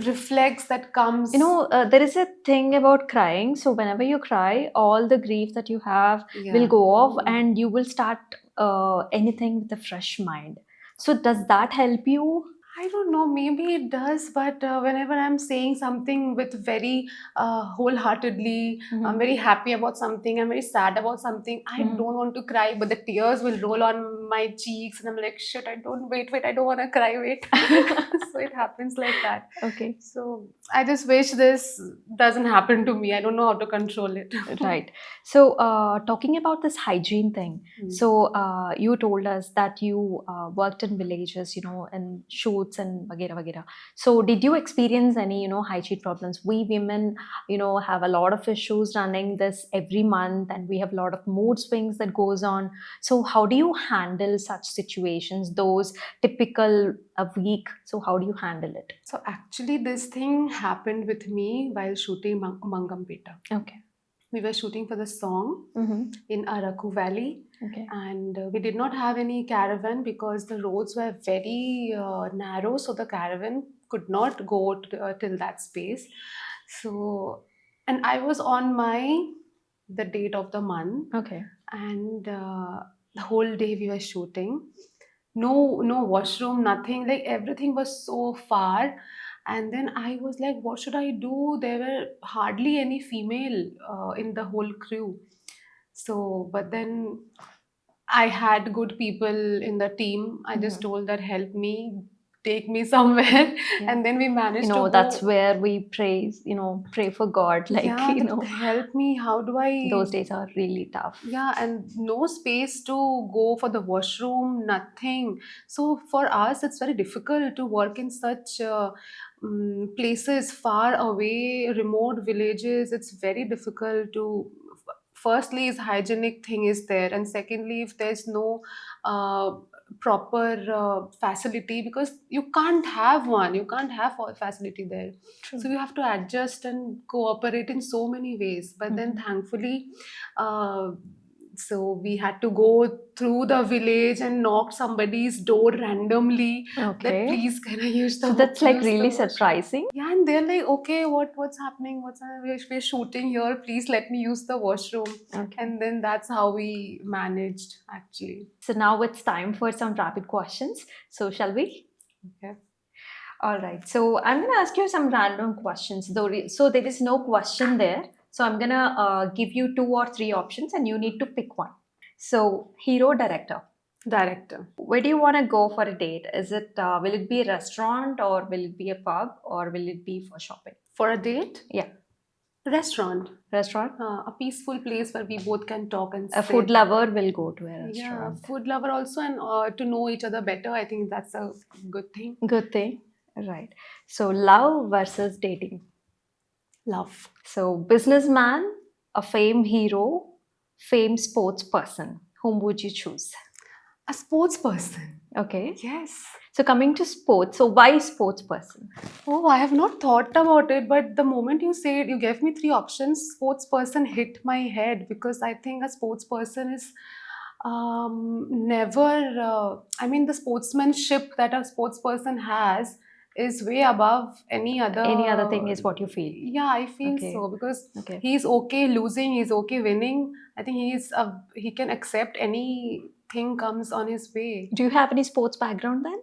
B: reflex that comes.
A: You know, there is a thing about crying. So whenever you cry, all the grief that you have will go off, and you will start anything with a fresh mind. So does that help you?
B: I don't know, maybe it does, but whenever I'm saying something with very wholeheartedly, I'm very happy about something, I'm very sad about something, I don't want to cry, but the tears will roll on my cheeks, and I'm like, shit, I don't, wait, I don't want to cry, wait. So it happens like that.
A: Okay.
B: So I just wish this doesn't happen to me. I don't know how to control it.
A: Right. So, talking about this hygiene thing, so you told us that you worked in villages, and shoots and vagera vagera. So, did you experience any, hygiene problems? We women, have a lot of issues running this every month, and we have a lot of mood swings that goes on. So, how do you handle such situations? Those typical a week. So, how do you handle it?
B: So actually, this thing happened with me while shooting Mangampeta.
A: Okay.
B: We were shooting for the song in Araku Valley.
A: Okay.
B: And we did not have any caravan because the roads were very narrow, so the caravan could not go till that space. So, and I was on the date of the month.
A: Okay.
B: And the whole day we were shooting. No washroom, nothing. Like everything was so far. And then I was like, what should I do? There were hardly any female in the whole crew. So, but then I had good people in the team. I just told that help me, take me somewhere, and then we managed to go.
A: That's where we pray for God,
B: help me. How do I?
A: Those days are really tough.
B: Yeah, and no space to go for the washroom, nothing. So for us, it's very difficult to work in such places far away, remote villages. It's very difficult to. Firstly, is hygienic thing is there, and secondly, if there's no proper facility, because you can't have one, you can't have a facility there.
A: True.
B: So you have to adjust and cooperate in so many ways. But then thankfully, so we had to go through the village and knock somebody's door randomly.
A: Okay.
B: That please can I use the?
A: So that's like really
B: the
A: surprising.
B: Yeah, and they're like, okay, what's happening? We're shooting here. Please let me use the washroom.
A: Okay.
B: And then that's how we managed actually.
A: So now it's time for some rapid questions. So shall we?
B: Okay.
A: All right. So I'm gonna ask you some random questions. So there is no question there. So I'm gonna give you 2 or 3 options, and you need to pick one. So hero, director.
B: Director.
A: Where do you want to go for a date? Is it will it be a restaurant, or will it be a pub, or will it be for shopping?
B: For a date?
A: Yeah.
B: Restaurant.
A: Restaurant?
B: A peaceful place where we both can talk and
A: A
B: sit.
A: food lover will go to a restaurant.
B: Yeah, food lover also, and to know each other better. I think that's a good thing.
A: Good thing. Right. So love versus dating.
B: Love.
A: So businessman, a fame hero, fame sports person. Whom would you choose?
B: A sports person.
A: Okay.
B: Yes.
A: So coming to sports, so why sports person?
B: Oh, I have not thought about it, but the moment you said, you gave me 3 options, sports person hit my head, because I think a sports person is never, the sportsmanship that a sports person has is way above any other
A: thing is what you feel.
B: Yeah, I feel
A: Okay.
B: so, because
A: Okay.
B: he's okay losing, he's okay winning. I think he can accept anything comes on his way.
A: Do you have any sports background then?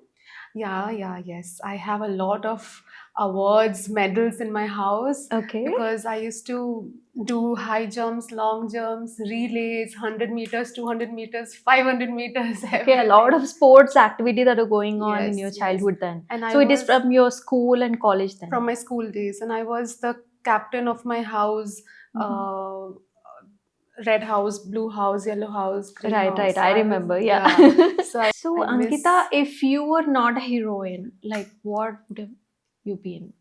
B: Yes. I have a lot of awards, medals in my house.
A: Okay.
B: Because I used to do high jumps, long jumps, relays, 100 meters, 200 meters, 500 meters.
A: Okay, a lot of sports activity that are going on in
B: Yes,
A: your
B: yes.
A: childhood then.
B: And
A: So it is from your school and college then?
B: From my school days. And I was the captain of my house. Red house, blue house, yellow house, green house.
A: Right. I remember, yeah. So
B: I miss-
A: Ankita, if you were not a heroine, like what would have you been?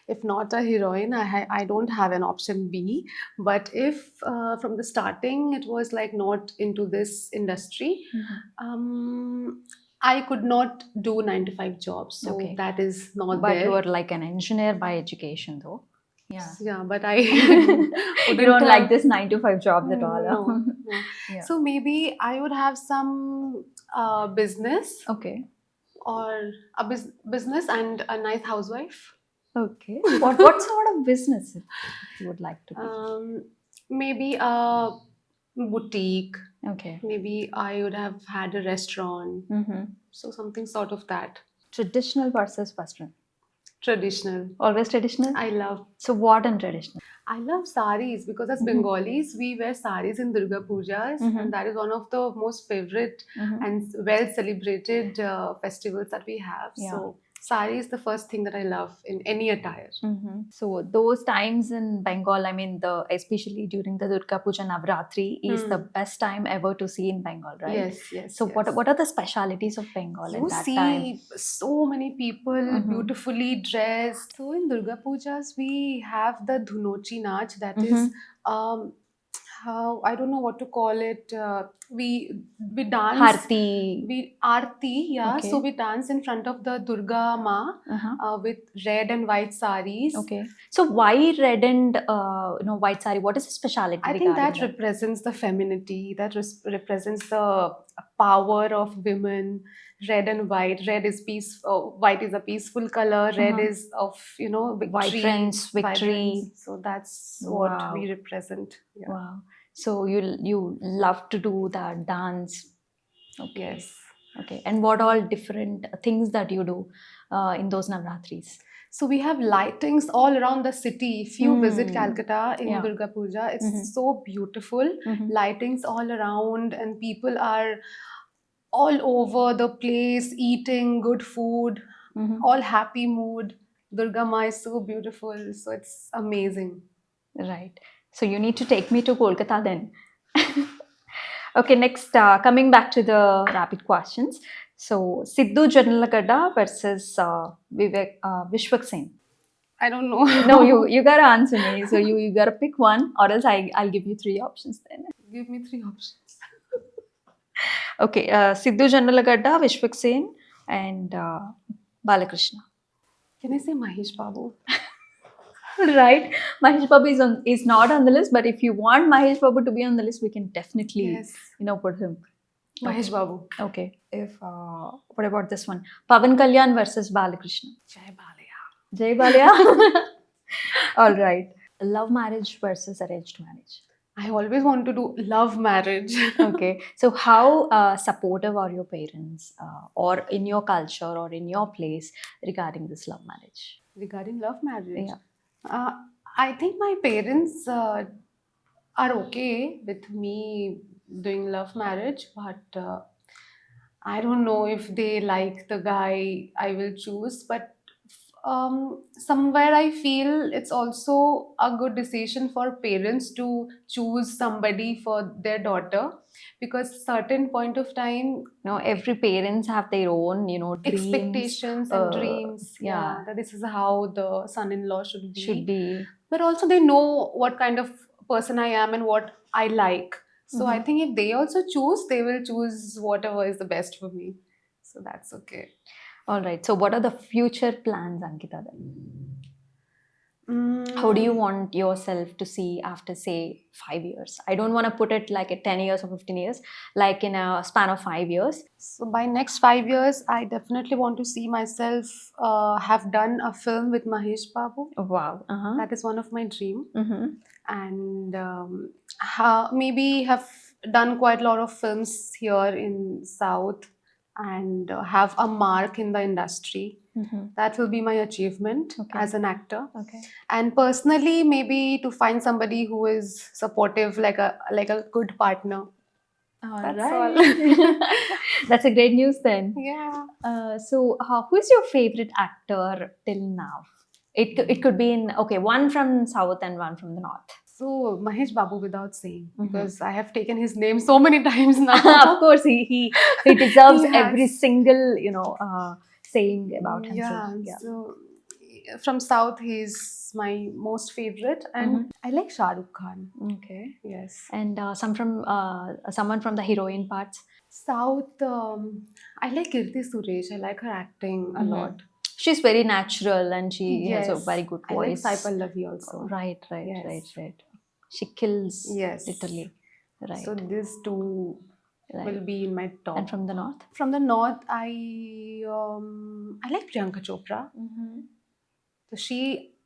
B: If not a heroine, I don't have an option B. But if from the starting it was like not into this industry, I could not do 9 to 5 jobs. So
A: Okay.
B: that is not
A: But
B: there.
A: you are like an engineer by education though.
B: Yeah, but I
A: You don't like this 9 to 5 jobs at all. Huh?
B: No.
A: Yeah.
B: So maybe I would have some business,
A: Okay.
B: or a business and a nice housewife.
A: Okay. What sort of business you would like to be?
B: Maybe a boutique.
A: Okay.
B: Maybe I would have had a restaurant.
A: Mm-hmm.
B: So something sort of that.
A: Traditional versus Western.
B: Traditional.
A: Always traditional?
B: I love
A: So what in traditional?
B: I love saris because as Bengalis we wear saris in Durga Pujas, and that is one of the most favorite and well celebrated festivals that we have.
A: Yeah.
B: So sari is the first thing that I love in any attire.
A: So those times in Bengal, I mean, especially during the Durga Puja Navratri is the best time ever to see in Bengal, right?
B: Yes, yes.
A: So
B: yes.
A: what are the specialities of Bengal
B: You
A: at that
B: see
A: time?
B: so many people beautifully dressed. So in Durga Pujas we have the Dhunochi Nach, that is how I don't know what to call it. We dance.
A: Harti.
B: We Aarti, yeah.
A: Okay.
B: So we dance in front of the Durga Ma with red and white saris.
A: Okay. So why red and white sari? What is the speciality?
B: I think that
A: regarding
B: represents the femininity, that represents the power of women. Red and white. Red is peace. White is a peaceful color. Red is of victory.
A: Vibrance, victory.
B: Vibrance. So that's what
A: Wow.
B: we represent. Yeah.
A: Wow. So you love to do that dance. Okay.
B: Yes.
A: Okay. And what all different things that you do in those Navratris?
B: So we have lightings all around the city. If you visit Calcutta in
A: Yeah.
B: Durga Puja, it's so beautiful. Lightings all around, and people are all over the place eating good food, all happy mood. Durga Ma is so beautiful. So it's amazing.
A: Right. So you need to take me to Kolkata then. Okay, next, coming back to the rapid questions. So, Sidhu Janalagadda versus Vishwak Sen.
B: I don't know.
A: No, you gotta answer me. So you gotta pick one, or else I'll give you 3 options then.
B: Give me 3 options.
A: Okay, Sidhu Janalagadda, Vishwak Sen, and Balakrishna.
B: Can I say Mahesh Babu?
A: Right, Mahesh Babu is not on the list, but if you want Mahesh Babu to be on the list, we can definitely put him.
B: Mahesh Babu.
A: Okay. If what about this one? Pavan Kalyan versus Balakrishna.
B: Jai Balaya.
A: Jai Balaya. All right. Love marriage versus arranged marriage.
B: I always want to do love marriage.
A: Okay. So how supportive are your parents or in your culture or in your place regarding this love marriage?
B: Regarding love marriage?
A: Yeah.
B: I think my parents are okay with me doing love marriage, but I don't know if they like the guy I will choose. But somewhere I feel it's also a good decision for parents to choose somebody for their daughter, because certain point of time,
A: every parents have their own dreams,
B: expectations and dreams. Yeah, that this is how the son-in-law should be. But also they know what kind of person I am and what I like. So I think if they also choose, they will choose whatever is the best for me. So that's okay.
A: All right. So what are the future plans, Ankita, then? How do you want yourself to see after, say, 5 years? I don't want to put it like at 10 years or 15 years, like in a span of 5 years.
B: So by next 5 years, I definitely want to see myself have done a film with Mahesh Babu.
A: Wow.
B: That is one of my dream. And maybe have done quite a lot of films here in South and have a mark in the industry. That will be my achievement as an actor.
A: Okay.
B: And personally, maybe to find somebody who is supportive, like a good partner. That's all.
A: That's a great news then.
B: Yeah.
A: So who's your favorite actor till now? It could be one from South and one from the North.
B: So Mahesh Babu, without saying, because I have taken his name so many times now.
A: Of course, he deserves every single saying about himself.
B: Yeah. So from South, he's my most favorite, and I like Shah Rukh Khan.
A: Okay.
B: Yes.
A: And someone from the heroine parts.
B: South, I like Kirti Suresh. I like her acting a lot.
A: She's very natural and she has a very good voice.
B: I like Sai Pallavi also.
A: Right. She kills.
B: Yes.
A: Literally. Right.
B: So these two will be in my top.
A: And from the North?
B: From the North, I like Priyanka Chopra. So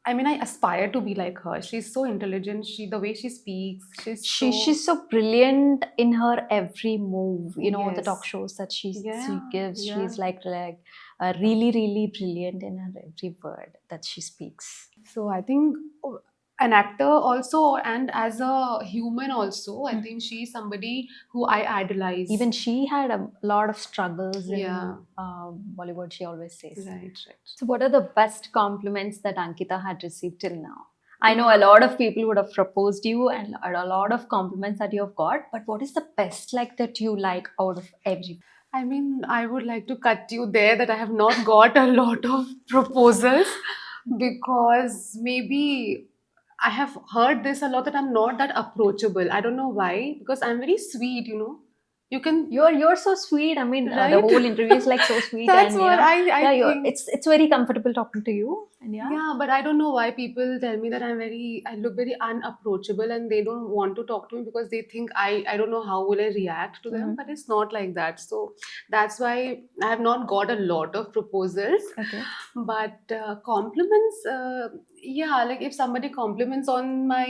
B: I mean, I aspire to be like her. She's so intelligent. The way she speaks,
A: She's so brilliant in her every move. You know, the
B: Yes.
A: talk shows that she
B: Yeah,
A: gives.
B: yeah.
A: She's like really, really brilliant in her every word that she speaks.
B: So I think an actor also, and as a human also, I
A: Mm.
B: think she's somebody who I idolize.
A: Even she had a lot of struggles
B: Yeah.
A: in Bollywood. She always says.
B: Right, right.
A: So, what are the best compliments that Ankita had received till now? I know a lot of people would have proposed you and a lot of compliments that you have got, but what is the best like that you like out of every?
B: I mean, I would like to cut you there that I have not got a lot of proposals because maybe I have heard this a lot that I'm not that approachable. I don't know why, because I'm very sweet, you know. You can,
A: You're so sweet. I mean, the
B: Right?
A: whole interview is like so sweet,
B: That's
A: and
B: what I
A: yeah,
B: think.
A: it's very comfortable talking to you, and yeah.
B: Yeah, but I don't know why people tell me that I look very unapproachable and they don't want to talk to me because they think I don't know how will I react to them,
A: Mhm.
B: but it's not like that. So that's why I have not got a lot of proposals.
A: Okay.
B: But compliments, yeah, like if somebody compliments on my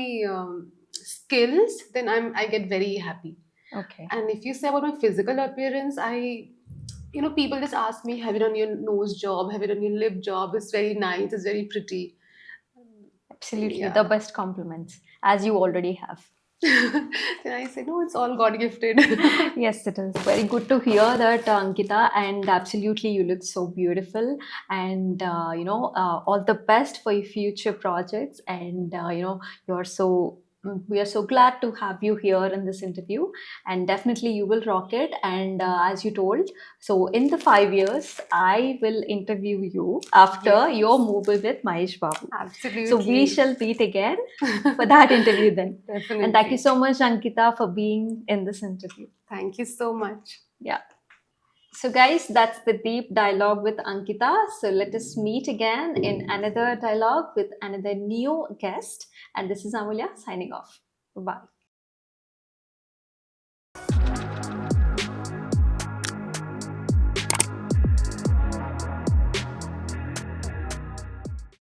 B: skills, then I get very happy.
A: Okay.
B: And if you say about my physical appearance, people just ask me, have you done your nose job? Have you done your lip job? It's very nice. It's very pretty.
A: Absolutely,
B: Yeah.
A: the best compliments, as you already have.
B: Then I say, no, it's all God gifted.
A: Yes, it is very good to hear that, Ankita, and absolutely, you look so beautiful. And all the best for your future projects. And you're so. We are so glad to have you here in this interview, and definitely you will rock it. And as you told, so in the 5 years, I will interview you after
B: Yes.
A: your movie with Mahesh Babu.
B: Absolutely.
A: So we shall meet again for that interview then.
B: Definitely.
A: And thank you so much, Ankita, for being in this interview.
B: Thank you so much.
A: Yeah. So, guys, that's the deep dialogue with Ankita. So, let us meet again in another dialogue with another new guest. And this is Amulya signing off. Bye.